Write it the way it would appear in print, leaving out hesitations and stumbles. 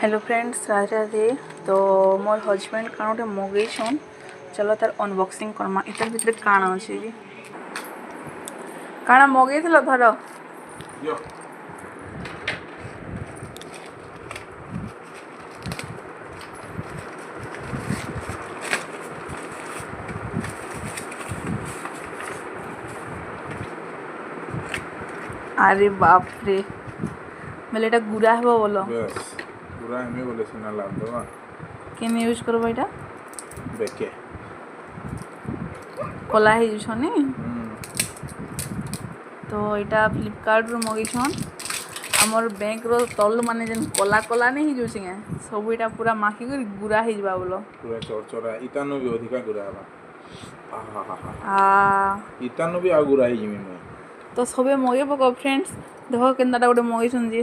Hello friends, Radhe Radhe. तो मोर husband काण गोटे मगेइछन, चलो तार अनबॉक्सिंग करमा। इतर भितर काण अछि जी काण मगेइथिल धर अरे बाप रे, बेले एटा गुरा हेबो बोलो। बस पूरा हमें बोले सुना लाभ दवा केन यूज करबो एटा बेके कला हे छनी। तो एटा फ्लिपकार्ट रो मगेइछन। हमर बैंक रो तल माने जन कला कला नहीं जो सिंगे सब एटा पूरा माखी कर गुरा हे जबा बोलो। पूरा चोरचोरा इतानो भी अधिका गुरा हवा इतानो भी आ गुरा ही जिमी मैं तो सबे मगे पको फ्रेंड्स, देखो केनटा गोटे मगेइछन जी।